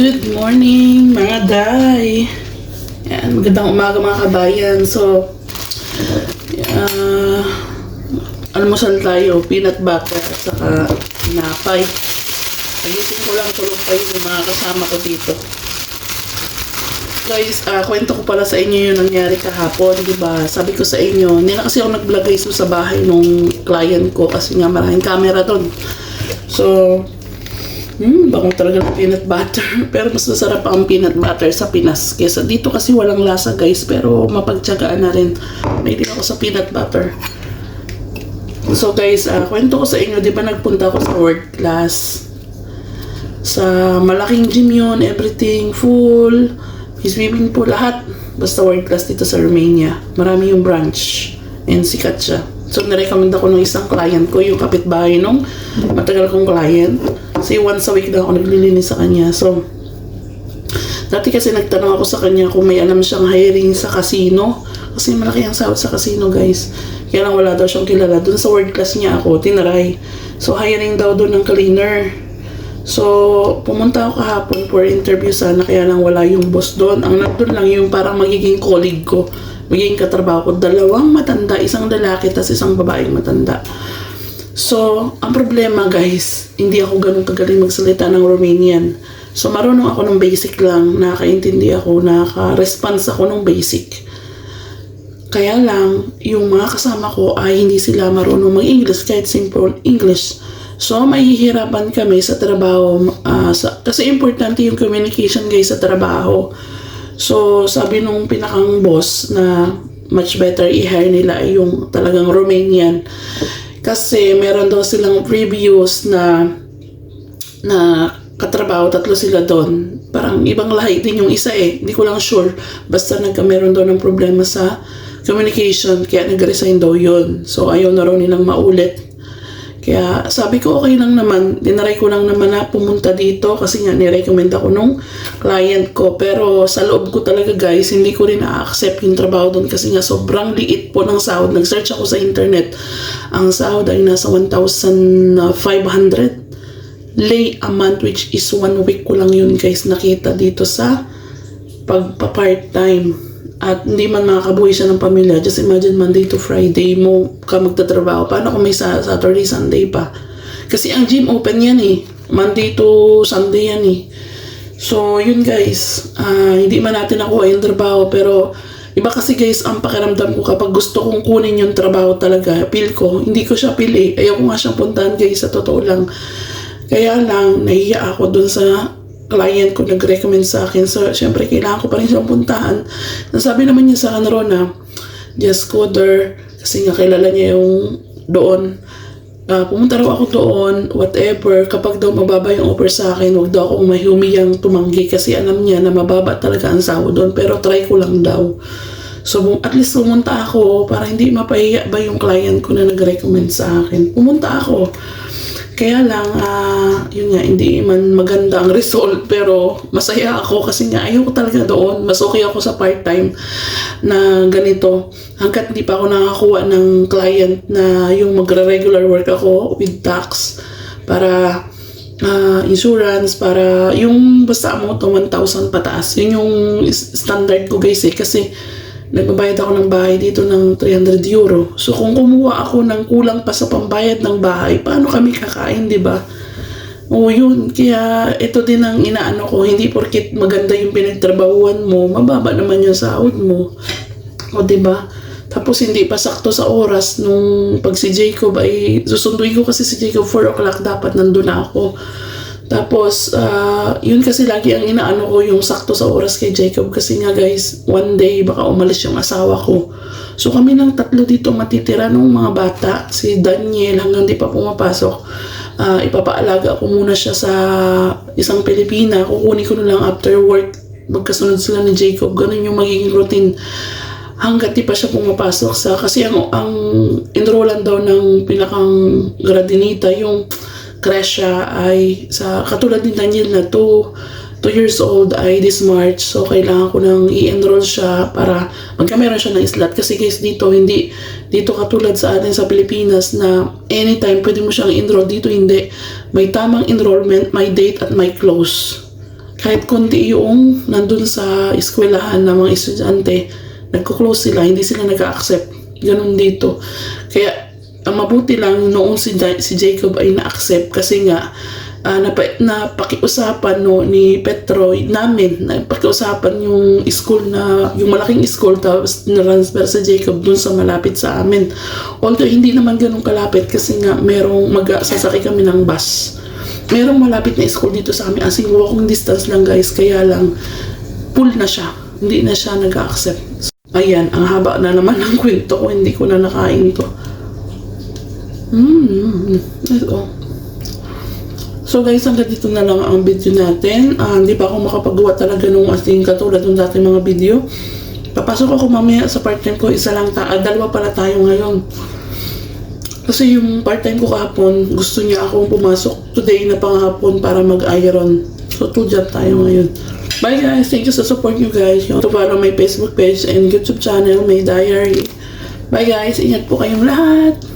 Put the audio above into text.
Good morning mga day. Yan, magandang umaga mga kabayan. So, almusal tayo, peanut butter at saka tinapay. Nagising ko lang, tulog pa yung mga kasama ko dito. Guys, kwento ko pala sa inyo yung nangyari kahapon, di ba? Sabi ko sa inyo, hindi na kasi ako nag-vlog guys sa bahay nung client ko kasi nga maraming camera doon. So, bango talaga ng peanut butter. Pero mas masarap ang peanut butter sa Pinas kesa dito kasi walang lasa guys. Pero mapagtsagaan na rin. May din ako sa peanut butter. So guys, kwento ko sa inyo, di ba nagpunta ako sa world class. Sa malaking gym yun, everything full. Swimming pool, lahat. Basta world class dito sa Romania. Marami yung branch. And sikat siya. So narecommend ako ng isang client ko, yung kapitbahay nung matagal kong client. Kasi once a week na ako naglilinis sa kanya. So, dati kasi nagtanong ako sa kanya kung may alam siyang hiring sa casino. Kasi malaki ang sahod sa casino guys. Kaya lang wala daw siyang kilala. Doon sa world class niya ako, tinaray. So, hiring daw doon ng cleaner. So, pumunta ako kahapon for interview sana, kaya lang wala yung boss doon. Ang nandun lang yung parang magiging colleague ko, magiging katrabaho ko. Dalawang matanda, isang lalaki, tas isang babaeng matanda. So, ang problema guys, hindi ako ganun kagaling magsalita ng Romanian. So, marunong ako ng basic lang, nakakaintindi ako, nakaka-response ako ng basic. Kaya lang, yung mga kasama ko ay hindi sila marunong mag-English, kahit simple English. So, mahihirapan kami sa trabaho. Kasi importante yung communication guys sa trabaho. So, sabi nung pinakang boss na much better i-hire nila yung talagang Romanian. Kasi meron daw silang previous na katrabaho, 3 sila doon. Parang ibang lahi din yung isa eh. Hindi ko lang sure. Basta meron daw ng problema sa communication. Kaya nag-resign daw yun. So, ayaw na raw nilang maulit. Kaya sabi ko okay lang naman, dinaray ko lang naman na pumunta dito kasi nga nirecommend ako nung client ko. Pero sa loob ko talaga guys, hindi ko rin na-accept yung trabaho doon kasi nga sobrang liit po ng sahod. Nag-search ako sa internet. Ang sahod ay nasa 1,500 lei a month, which is 1 week ko lang yun guys nakita dito sa pagpa-part-time. At hindi man makakabuhay siya ng pamilya. Just imagine Monday to Friday mo ka magtatrabaho. Paano kung may Saturday, Sunday pa? Kasi ang gym open yan eh. Monday to Sunday yan eh. So yun guys. Hindi man natin nakuha yung trabaho. Pero iba kasi guys ang pakiramdam ko kapag gusto kong kunin yung trabaho talaga. Feel ko. Hindi ko siya feel eh. Ayaw ko nga siyang puntahan guys. Sa totoo lang. Kaya lang nahiya ako dun sa client ko nag-recommend sa akin. So, syempre, kailangan ko pa rin siyang puntahan. Nasabi naman niya sa akin, Rona, just go there. Kasi nga, kilala niya yung doon. Pumunta raw ako doon, whatever. Kapag daw mababa yung offer sa akin, huwag daw akong mahumiyang tumanggi. Kasi alam niya na mababa talaga ang sahod doon. Pero try ko lang daw. So, at least pumunta ako para hindi mapahiya ba yung client ko na nag-recommend sa akin. Pumunta ako. Kaya lang, yun nga, hindi man maganda ang result, pero masaya ako kasi nga ayaw ko talaga doon. Mas okay ako sa part-time na ganito. Hanggat hindi pa ako nakakuha ng client na yung magre-regular work ako with tax para insurance, para yung basta mo 1,000 pataas. Yun yung standard ko guys eh, kasi nagbabayad ako ng bahay dito ng 300 euro. So kung kumuha ako ng kulang pa sa pambayad ng bahay, paano kami kakain, di ba? O yun, kaya ito din ang inaano ko, hindi porkit maganda yung pinagtrabahuan mo, mababa naman yung sahod mo. O di ba? Tapos hindi pa sakto sa oras nung pag si Jacob ay susunduin ko kasi si Jacob 4 o'clock dapat nandun na ako. Tapos, yun kasi lagi ang inaano ko yung sakto sa oras kay Jacob. Kasi nga guys, one day baka umalis yung asawa ko. So kami ng 3 dito matitira nung mga bata. Si Daniel hanggang di pa pumapasok. Ipapaalaga ko muna siya sa isang Pilipina. Kukunin ko na lang after work. Magkasunod sila ni Jacob. Ganun yung magiging routine. Hanggat di pa siya pumapasok sa... Kasi ang enrollan daw ng pinakang gradinita yung... Crescia ay sa katulad ni Daniel na 2 years old ay this March. So kailangan ko nang i-enroll siya para magkameron siya ng slot. Kasi guys dito hindi dito katulad sa atin sa Pilipinas na anytime pwede mo siyang enroll. Dito hindi. May tamang enrollment, may date at may close. kahit konti yung nandun sa eskwelahan ng mga estudyante, nagko-close sila, hindi sila nag-accept. Ganun dito. Kaya, ang mabuti lang noong si Jacob ay na-accept kasi nga, napakiusapan ni Petro namin, napakiusapan yung school na, yung malaking school, tapos transfer sa Jacob dun sa malapit sa amin. Although, hindi naman ganun kalapit kasi nga, sasakay kami ng bus. Merong malapit na school dito sa amin, as in walking distance lang guys, kaya lang full na siya, hindi na siya nag-accept. Ayan, ang haba na naman ng kwento ko, hindi ko na nakain to. Ito. So guys, hanggang dito na lang ang video natin. Hindi pa ako makapagawa talaga nung asing katulad ng dating mga video. Papasok ako mamaya sa part-time ko, dalawa pala tayo ngayon. Kasi yung part-time ko kahapon, gusto niya akong pumasok today na panghapon para mag-iron. So, 2 job tayo ngayon. Bye guys! Thank you sa support nyo guys. To follow my Facebook page and YouTube channel, my diary. Bye guys! Ingat po kayong lahat!